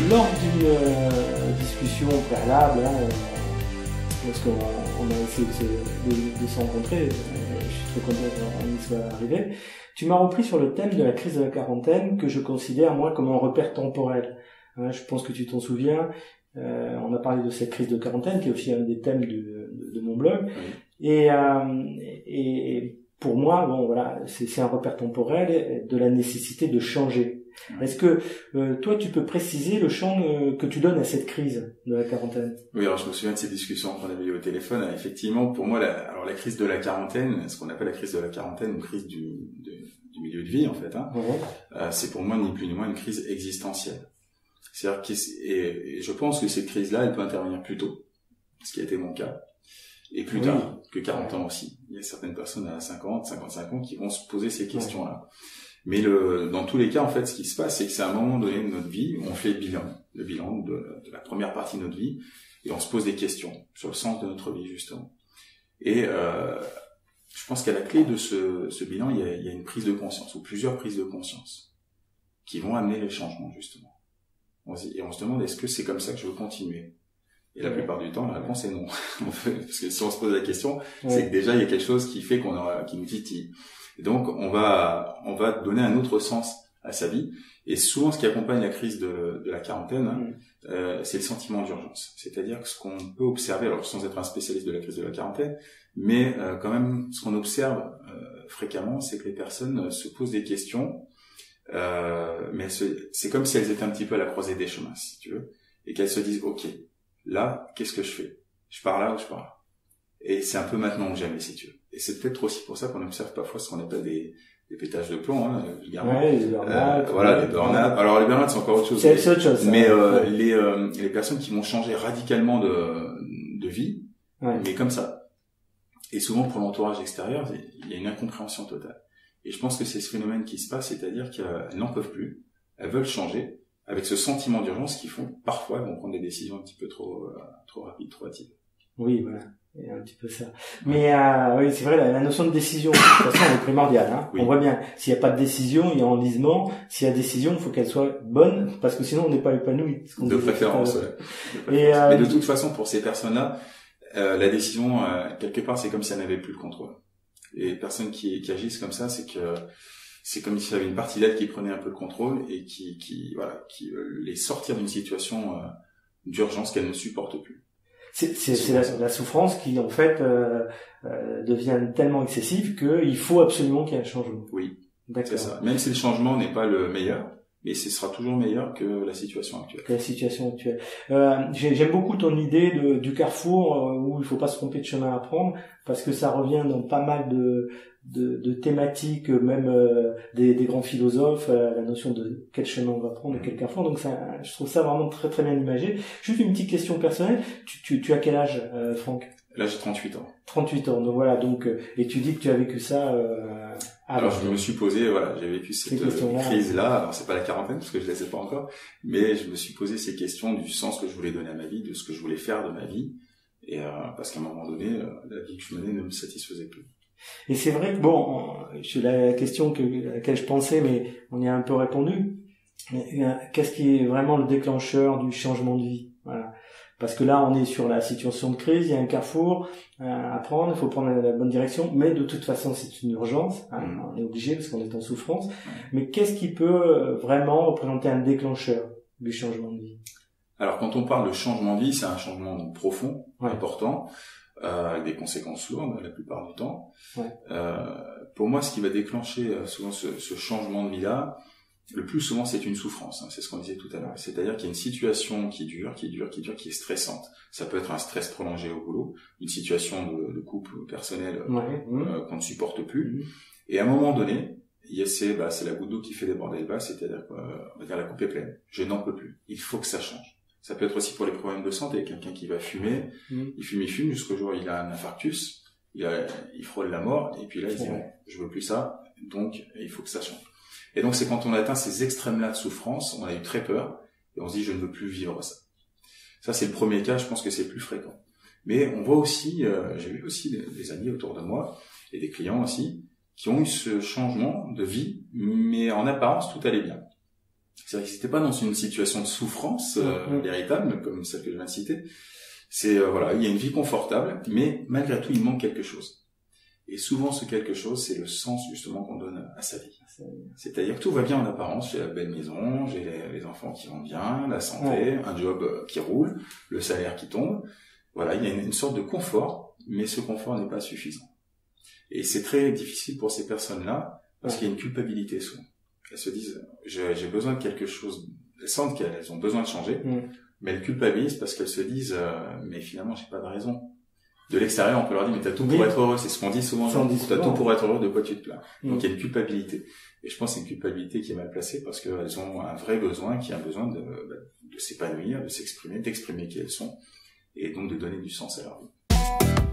lors d'une discussion préalable, parce qu'on a essayé de se rencontrer, je suis très content qu'on y soit arrivé, tu m'as repris sur le thème de la crise de la quarantaine que je considère moi comme un repère temporel. Je pense que tu t'en souviens, on a parlé de cette crise de quarantaine qui est aussi un des thèmes de mon blog. Oui. Et pour moi, bon voilà, c'est un repère temporel de la nécessité de changer. Est-ce que toi, tu peux préciser le champ que tu donnes à cette crise de la quarantaine? Oui, alors je me souviens de ces discussions qu'on avait eues au téléphone. Effectivement, pour moi, la crise de la quarantaine, ce qu'on appelle la crise de la quarantaine, une crise du milieu de vie en fait, c'est pour moi ni plus ni moins une crise existentielle. C'est-à-dire et je pense que cette crise-là, elle peut intervenir plus tôt, ce qui a été mon cas, et plus tard que 40 ans aussi. Il y a certaines personnes à 50, 55 ans qui vont se poser ces questions-là. Mais dans tous les cas, en fait, ce qui se passe, c'est que c'est à un moment donné de notre vie où on fait le bilan de la première partie de notre vie, et on se pose des questions sur le sens de notre vie, justement. Et je pense qu'à la clé de ce bilan, il y a une prise de conscience, ou plusieurs prises de conscience, qui vont amener les changements, justement. Et on se demande, est-ce que c'est comme ça que je veux continuer? Et la plupart du temps, la réponse est non. Parce que si on se pose la question, c'est que déjà, il y a quelque chose qui fait qui nous titille. Et donc, on va donner un autre sens à sa vie. Et souvent, ce qui accompagne la crise de la quarantaine, c'est le sentiment d'urgence. C'est-à-dire que ce qu'on peut observer, alors sans être un spécialiste de la crise de la quarantaine, mais quand même, ce qu'on observe fréquemment, c'est que les personnes se posent des questions, mais c'est comme si elles étaient un petit peu à la croisée des chemins, si tu veux, et qu'elles se disent, ok, là, qu'est-ce que je fais? Je pars là ou je pars là? Et c'est un peu maintenant ou jamais, si tu veux. Et c'est peut-être aussi pour ça qu'on observe parfois ce qu'on appelle des pétages de plomb, les burn-out. Voilà, les burn-out. Alors, les burn-out, c'est encore autre chose. C'est autre chose. Mais, les personnes qui vont changer radicalement de vie, mais comme ça. Et souvent, pour l'entourage extérieur, il y a une incompréhension totale. Et je pense que c'est ce phénomène qui se passe, c'est-à-dire qu'elles n'en peuvent plus, elles veulent changer, avec ce sentiment d'urgence qui font, parfois, elles vont prendre des décisions un petit peu trop rapides, trop hâtives. Oui, voilà. Il y a un petit peu ça. Mais oui, c'est vrai, la notion de décision, de toute façon, elle est primordiale. Oui. On voit bien, s'il n'y a pas de décision, il y a enlisement. S'il y a décision, il faut qu'elle soit bonne, parce que sinon on n'est pas épanoui. De préférence, ouais. Mais de toute façon, pour ces personnes-là, la décision, quelque part, c'est comme si elles n'avaient plus le contrôle. Et les personnes qui agissent comme ça, c'est comme s'il y avait une partie d'elles qui prenait un peu le contrôle et qui les sortir d'une situation d'urgence qu'elles ne supportent plus. C'est la souffrance qui en fait devient tellement excessive qu'il faut absolument qu'il y ait un changement. Oui, c'est ça. Même si le changement n'est pas le meilleur, mais ce sera toujours meilleur que la situation actuelle. J'aime beaucoup ton idée du carrefour où il faut pas se tromper de chemin à prendre, parce que ça revient dans pas mal de thématiques, même des grands philosophes, la notion de quel chemin on va prendre, quel carrefour. Donc ça, je trouve ça vraiment très très bien imagé. Juste une petite question personnelle. Tu as quel âge, Franck? Là, j'ai 38 ans. 38 ans. Donc voilà. Donc et tu dis que tu as vécu ça. Alors je me suis posé, j'ai vécu cette crise-là. Alors c'est pas la quarantaine parce que je ne la sais pas encore, mais je me suis posé ces questions du sens que je voulais donner à ma vie, de ce que je voulais faire de ma vie, et parce qu'à un moment donné, la vie que je menais ne me satisfaisait plus. Et c'est vrai que bon, c'est la question à laquelle je pensais, mais on y a un peu répondu. Qu'est-ce qui est vraiment le déclencheur du changement de vie? Voilà. Parce que là, on est sur la situation de crise, il y a un carrefour à prendre, il faut prendre la bonne direction, mais de toute façon, c'est une urgence, on est obligé parce qu'on est en souffrance. Mais qu'est-ce qui peut vraiment représenter un déclencheur du changement de vie? Alors, quand on parle de changement de vie, c'est un changement donc profond, important, avec des conséquences lourdes la plupart du temps. Pour moi, ce qui va déclencher souvent ce changement de vie-là, le plus souvent, c'est une souffrance. C'est ce qu'on disait tout à l'heure. C'est-à-dire qu'il y a une situation qui dure, qui est stressante. Ça peut être un stress prolongé au boulot, une situation de couple personnel qu'on ne supporte plus. Et à un moment donné, c'est la goutte d'eau qui fait déborder le vase, c'est-à-dire on va dire la coupe est pleine. Je n'en peux plus. Il faut que ça change. Ça peut être aussi pour les problèmes de santé. Quelqu'un qui va fumer, il fume jusqu'au jour où il a un infarctus, il frôle la mort, et puis là, il dit, je veux plus ça, donc il faut que ça change. Et donc, c'est quand on atteint ces extrêmes-là de souffrance, on a eu très peur, et on se dit, je ne veux plus vivre ça. Ça, c'est le premier cas, je pense que c'est le plus fréquent. Mais on voit aussi, j'ai vu aussi des amis autour de moi, et des clients aussi, qui ont eu ce changement de vie, mais en apparence, tout allait bien. C'est-à-dire qu'ils n'étaient pas dans une situation de souffrance véritable, comme celle que je viens de citer. C'est voilà, il y a une vie confortable, mais malgré tout, il manque quelque chose. Et souvent, ce quelque chose, c'est le sens justement qu'on donne à sa vie. C'est-à-dire que tout va bien en apparence, j'ai la belle maison, j'ai les enfants qui vont bien, la santé, un job qui roule, le salaire qui tombe. Voilà, il y a une sorte de confort, mais ce confort n'est pas suffisant. Et c'est très difficile pour ces personnes-là, parce qu'il y a une culpabilité souvent. Elles se disent, j'ai besoin de quelque chose, elles sentent qu'elles ont besoin de changer, mais elles culpabilisent parce qu'elles se disent, mais finalement, j'ai pas de raison. De l'extérieur, on peut leur dire, mais t'as tout pour être heureux, c'est ce qu'on dit souvent, t'as tout pour être heureux, de quoi tu te plains. Donc il y a une culpabilité. Et je pense que c'est une culpabilité qui est mal placée parce qu'elles ont un vrai besoin, qui a un besoin de s'épanouir, de s'exprimer, d'exprimer qui elles sont, et donc de donner du sens à leur vie.